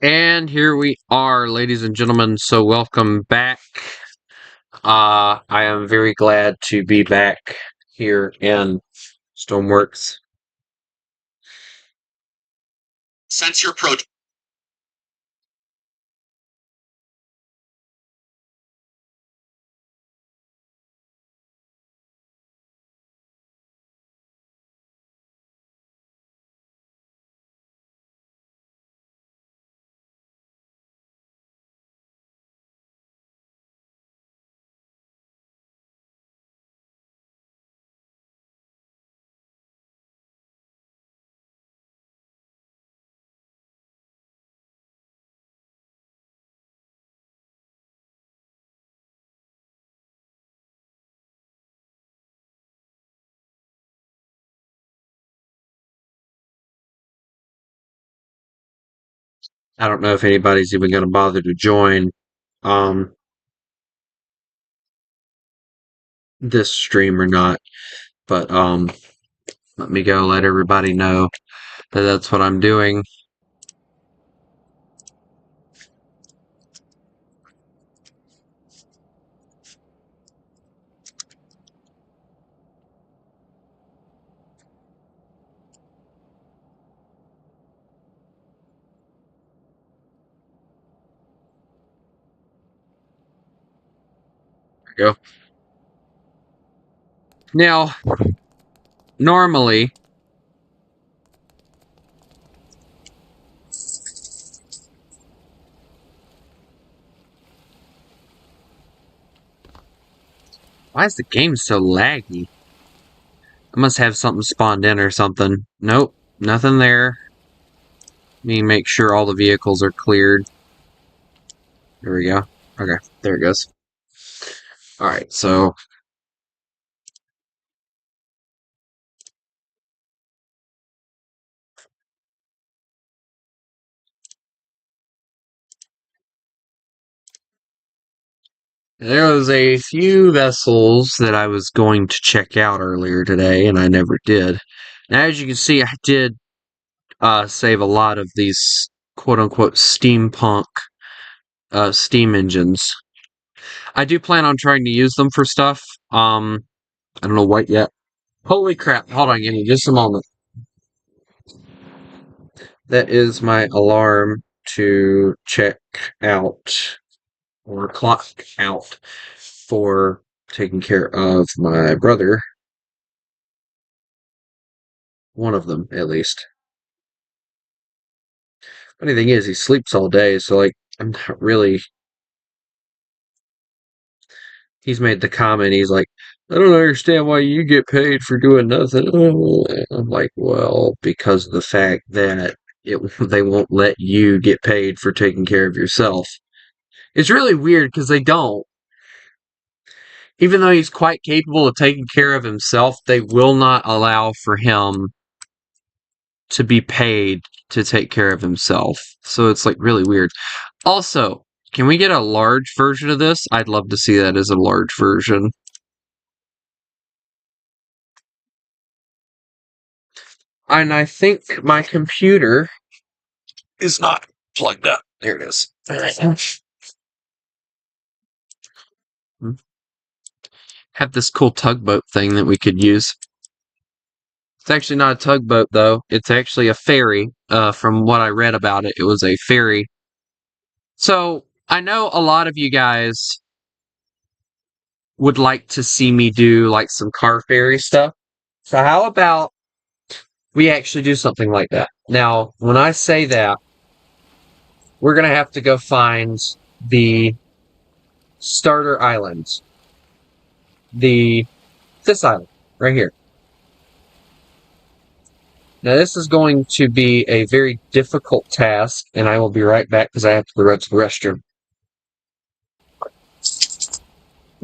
And here we are, ladies and gentlemen. So welcome back. I am very glad to be back here in Stormworks. Since your approach. I don't know if anybody's even going to bother to join um, this stream or not, but let me go let everybody know that that's what I'm doing. There we go. Now, normally, why is the game so laggy? I must have something spawned in or something. Nope, nothing there. Let me make sure all the vehicles are cleared. There we go. Okay, there it goes. Alright, so there was a few vessels that I was going to check out earlier today, and I never did. Now, as you can see, I did save a lot of these quote-unquote steampunk steam engines. I do plan on trying to use them for stuff. I don't know what yet. Holy crap, hold on, give me just a moment. That is my alarm to check out or clock out for taking care of my brother. One of them, at least. Funny thing is, he sleeps all day, so, like, I'm not really. He's made the comment, he's like, I don't understand why you get paid for doing nothing. I'm like, well, because of the fact that they won't let you get paid for taking care of yourself. It's really weird because they don't. Even though he's quite capable of taking care of himself, they will not allow for him to be paid to take care of himself. So it's like really weird. Also, can we get a large version of this? I'd love to see that as a large version. And I think my computer is not plugged up. There it is. Have this cool tugboat thing that we could use. It's actually not a tugboat, though. It's actually a ferry. From what I read about it, it was a ferry. So, I know a lot of you guys would like to see me do, like, some car ferry stuff. So how about we actually do something like that? Now, when I say that, we're going to have to go find the starter islands. This island, right here. Now, this is going to be a very difficult task, and I will be right back because I have to go to the restroom.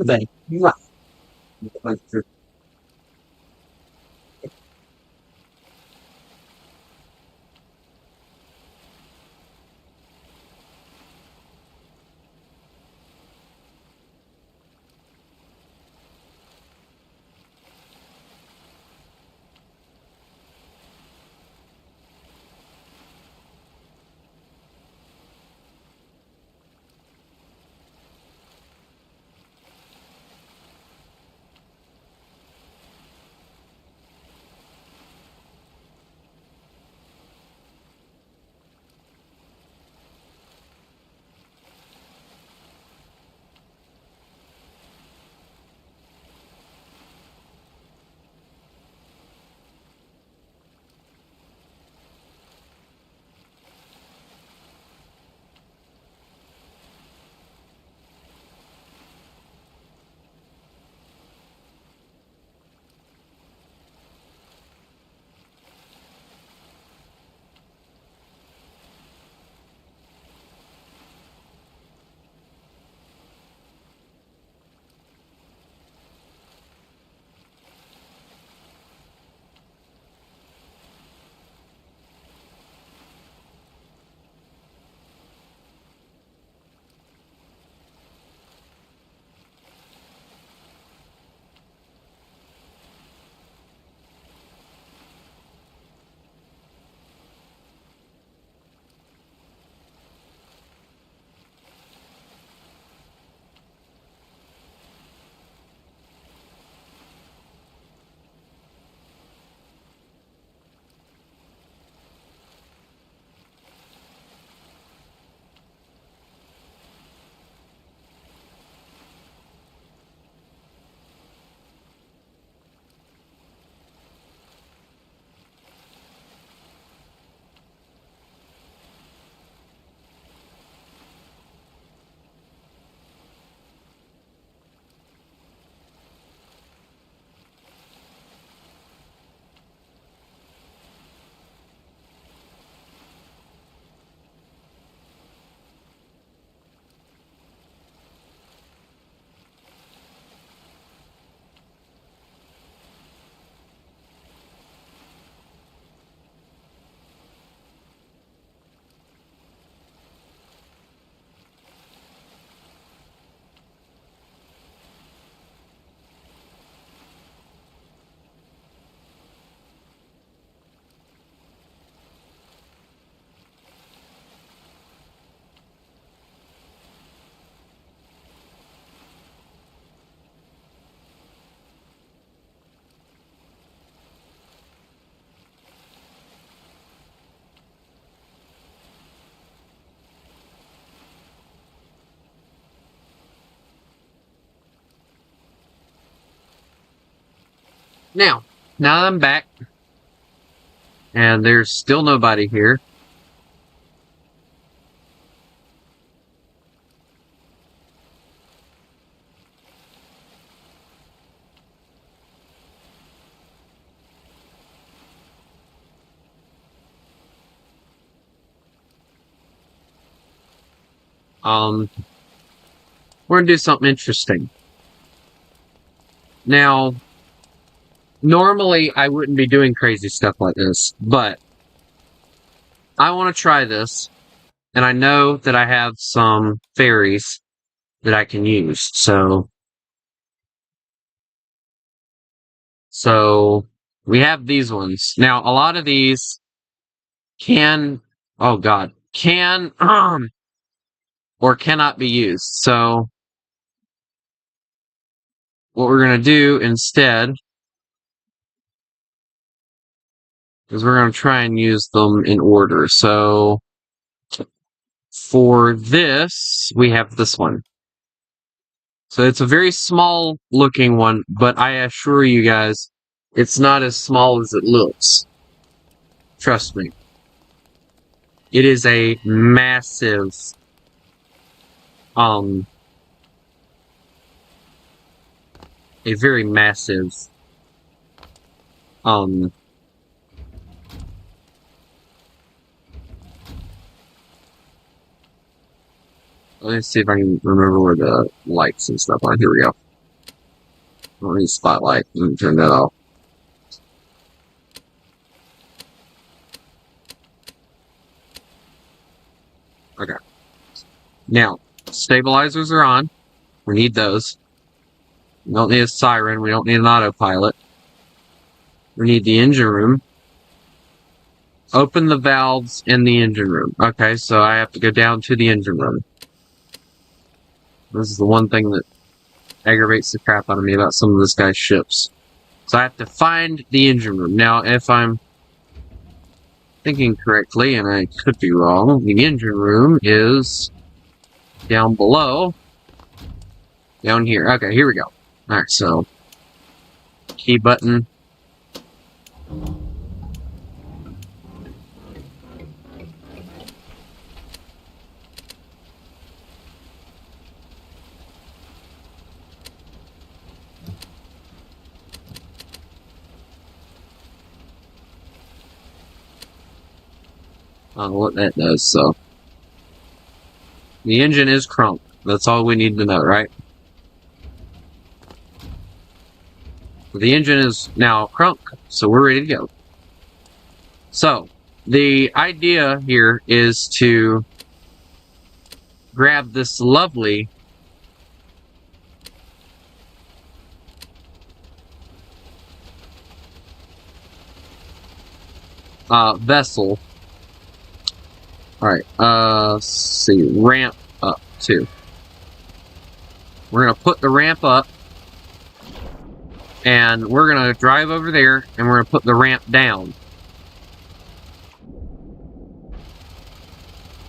Thank you. Now I'm back, and there's still nobody here. Um, we're gonna do something interesting. Now, normally I wouldn't be doing crazy stuff like this, but I want to try this, and I know that I have some fairies that I can use. So we have these ones. Now, a lot of these can, oh God, can, or cannot be used. So what we're going to do instead is we're going to try and use them in order. So for this, we have this one. So it's a very small looking one, but I assure you guys, it's not as small as it looks. Trust me. It is a massive, a very massive, um, let me see if I can remember where the lights and stuff are. Here we go. I need spotlight. Let me turn that off. Okay. Now, stabilizers are on. We need those. We don't need a siren. We don't need an autopilot. We need the engine room. Open the valves in the engine room. Okay, so I have to go down to the engine room. This is the one thing that aggravates the crap out of me about some of this guy's ships. So I have to find the engine room. Now, if I'm thinking correctly, and I could be wrong, the engine room is down below. Down here. Okay, here we go. Alright, so key button. I don't know what that does, so. The engine is crunk. That's all we need to know, right? The engine is now crunk, so we're ready to go. So, the idea here is to grab this lovely vessel. Alright, let's see, ramp up too. We're gonna put the ramp up, and we're gonna drive over there, and we're gonna put the ramp down.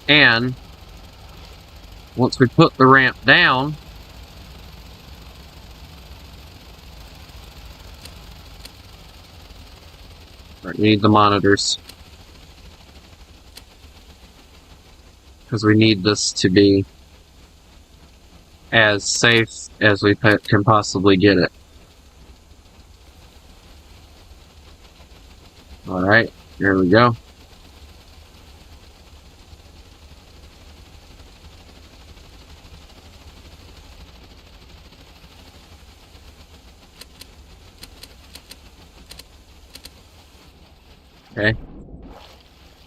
And once we put the ramp down, we need the monitors, because we need this to be as safe as we can possibly get it. Alright, here we go. Okay.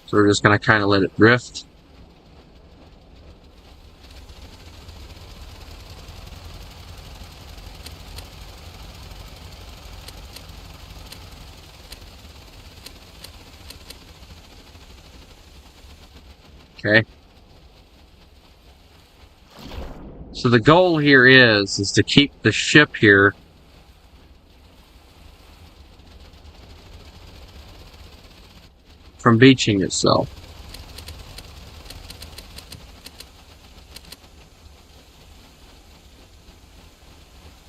So we're just going to kind of let it drift. Okay. So the goal here is to keep the ship here from beaching itself.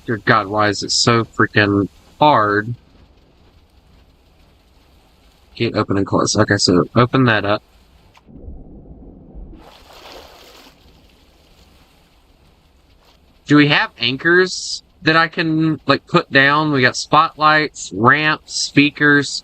Dear God, why is it so freaking hard Gate open and close. Okay, so open that up. Do we have anchors that I can, like, put down? We got spotlights, ramps, speakers.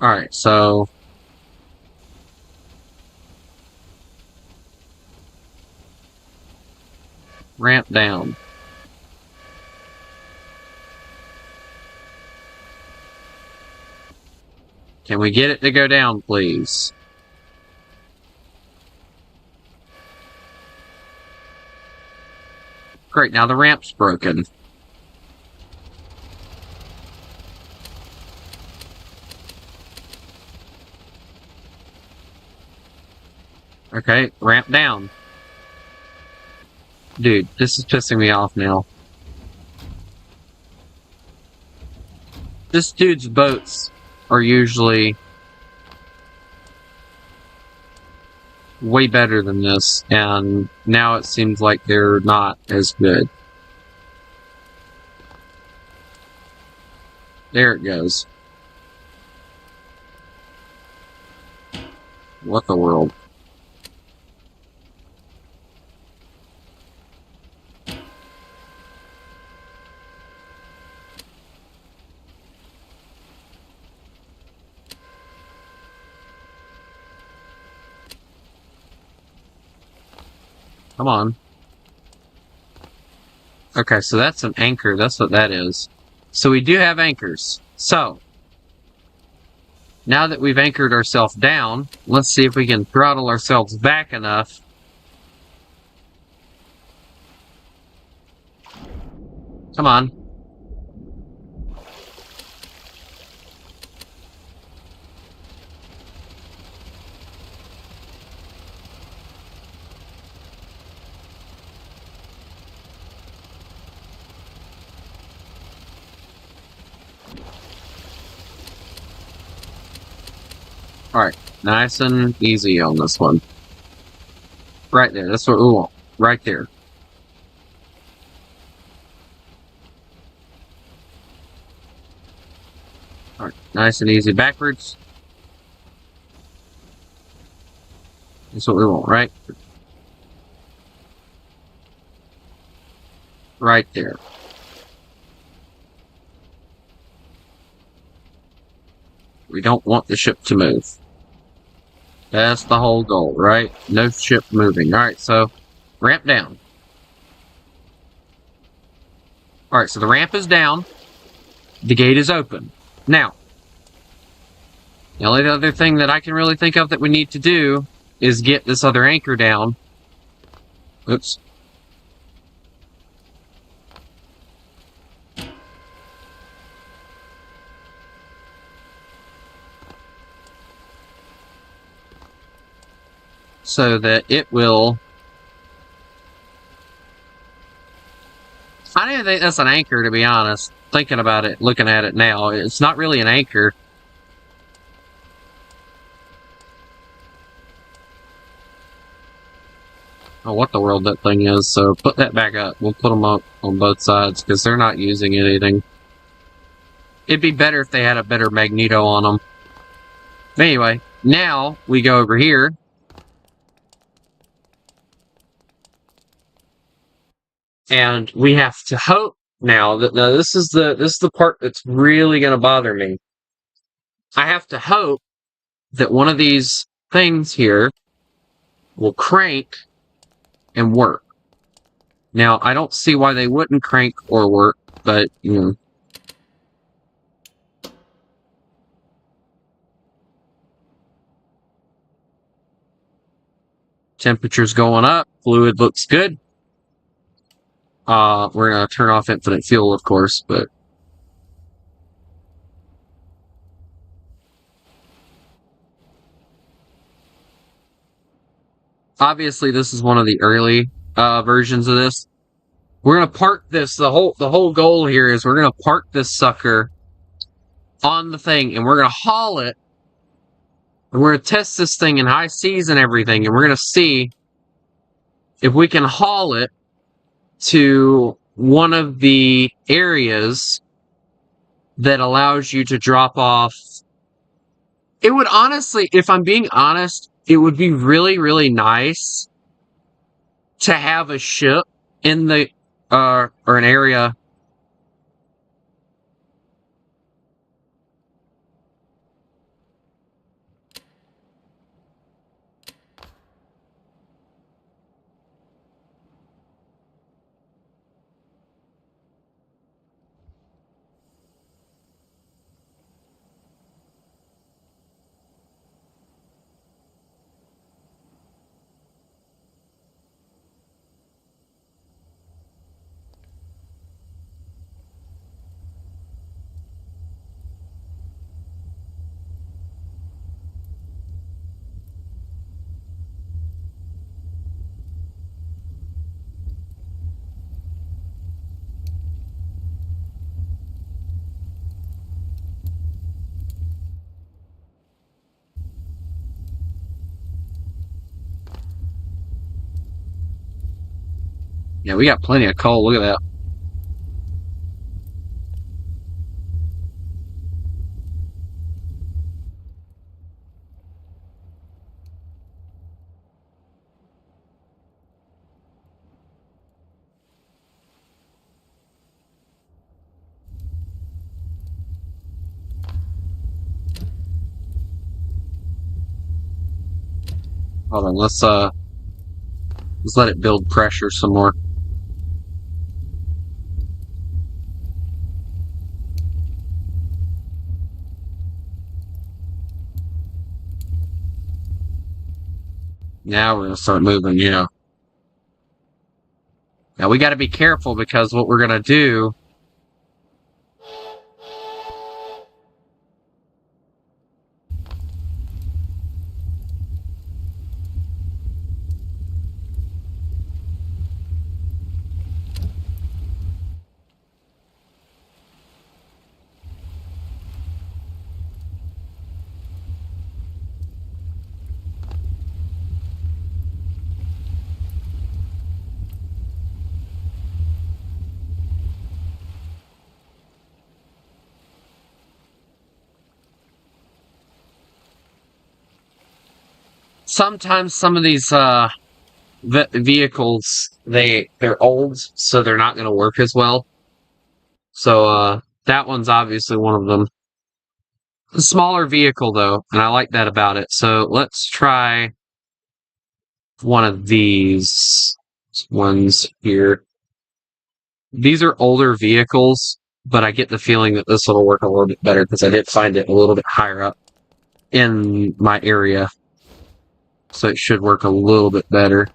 Alright, so ramp down. Can we get it to go down, please? Great, now the ramp's broken. Okay, ramp down. Dude, this is pissing me off now. This dude's boats are usually way better than this, and now it seems like they're not as good. There it goes. What the world? Come on. Okay, so that's an anchor. That's what that is. So we do have anchors. So, now that we've anchored ourselves down, let's see if we can throttle ourselves back enough. Come on. Alright, nice and easy on this one. Right there, that's what we want. Right there. Alright, nice and easy backwards. That's what we want, right? Right there. We don't want the ship to move. That's the whole goal, right? No ship moving. Alright, so ramp down. Alright, so the ramp is down. The gate is open. Now, the only other thing that I can really think of that we need to do is get this other anchor down. Oops. So that it will... I don't even think that's an anchor, to be honest. Thinking about it, looking at it now, it's not really an anchor. Oh, what the world that thing is. So put that back up. We'll put them up on both sides because they're not using anything. It'd be better if they had a better magneto on them. But anyway, now we go over here. And we have to hope now that this is the part that's really going to bother me. I have to hope that one of these things here will crank and work. Now, I don't see why they wouldn't crank or work, but, you know. Temperature's going up. Fluid looks good. We're going to turn off infinite fuel, of course, but... Obviously, this is one of the early versions of this. We're gonna park this. The whole goal here is we're gonna park this sucker on the thing, and we're gonna haul it And we're going to test this thing in high seas and everything, and we're going to see if we can haul it to one of the areas that allows you to drop off. It would honestly, if I'm being honest, it would be really, really nice to have a ship in the, or an area. Yeah, we got plenty of coal. Look at that. Hold on, let's let it build pressure some more. Now we're gonna start moving, Now we gotta be careful because what we're gonna do. Sometimes some of these vehicles they're old, so they're not gonna work as well. So that one's obviously one of them. A smaller vehicle though, and I like that about it. So let's try one of these ones here. These are older vehicles, but I get the feeling that this will work a little bit better because I did find it a little bit higher up in my area. So it should work a little bit better.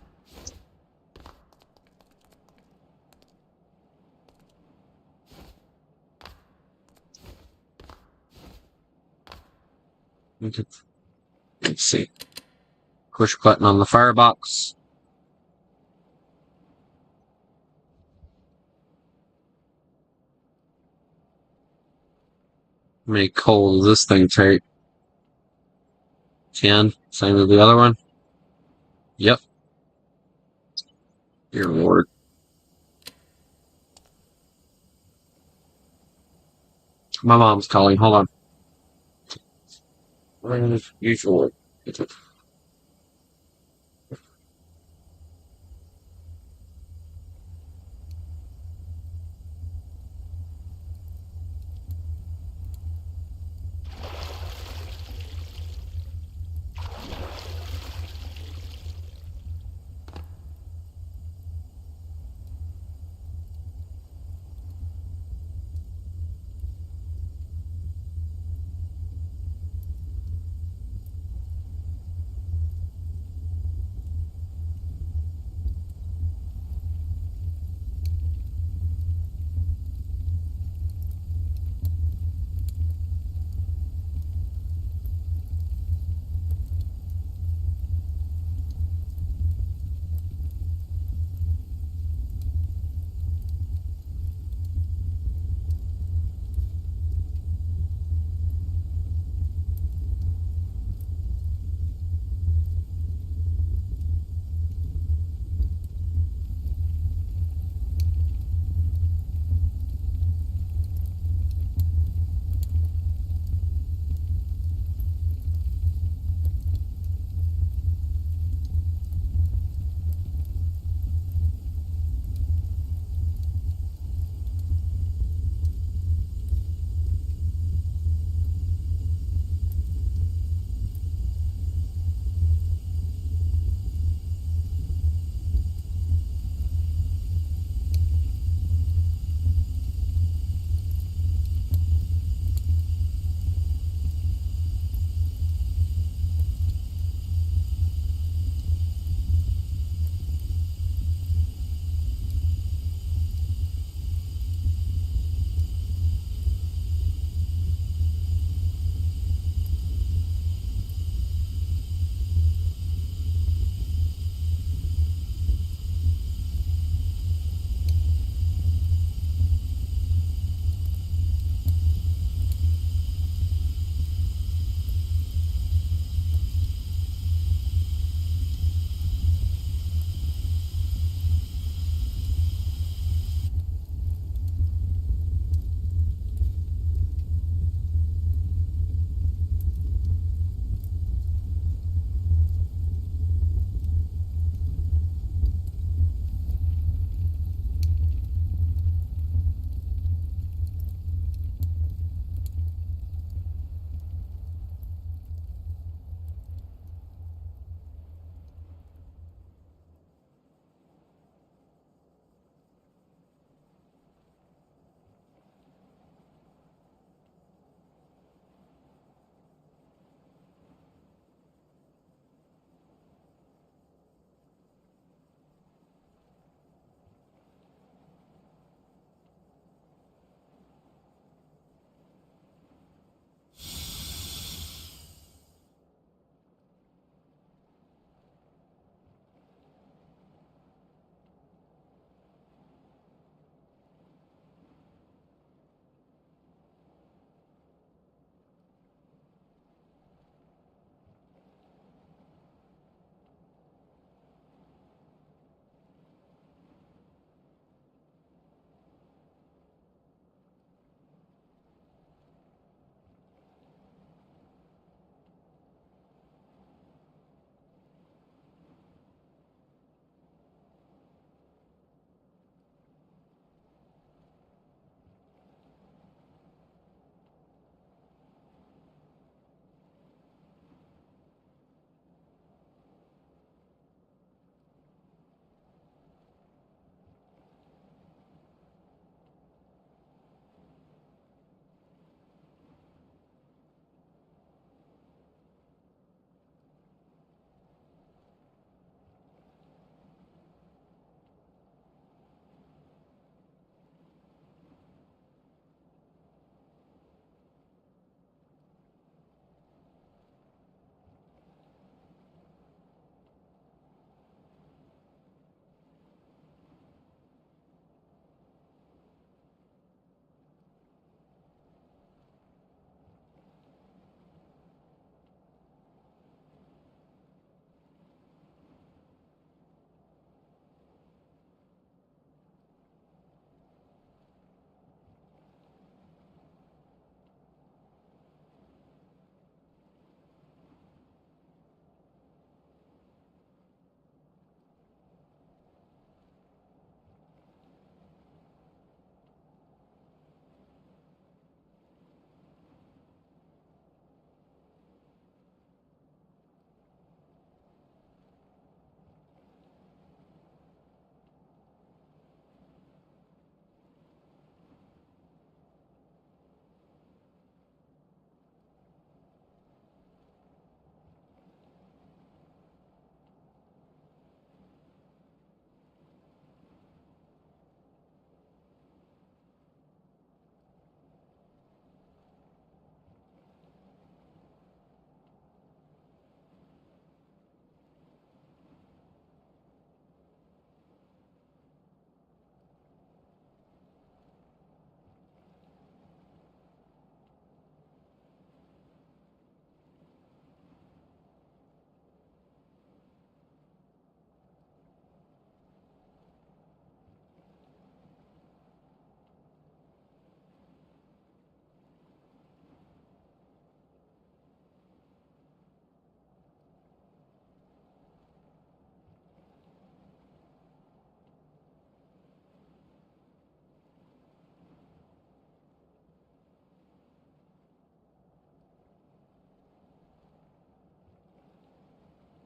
Let's see. Push button on the firebox. How many coal does this thing take? 10. Same as the other one. Yep. Dear Lord. My mom's calling. Hold on. As usual.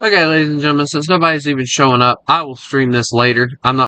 Okay, ladies and gentlemen, since nobody's even showing up, I will stream this later. I'm not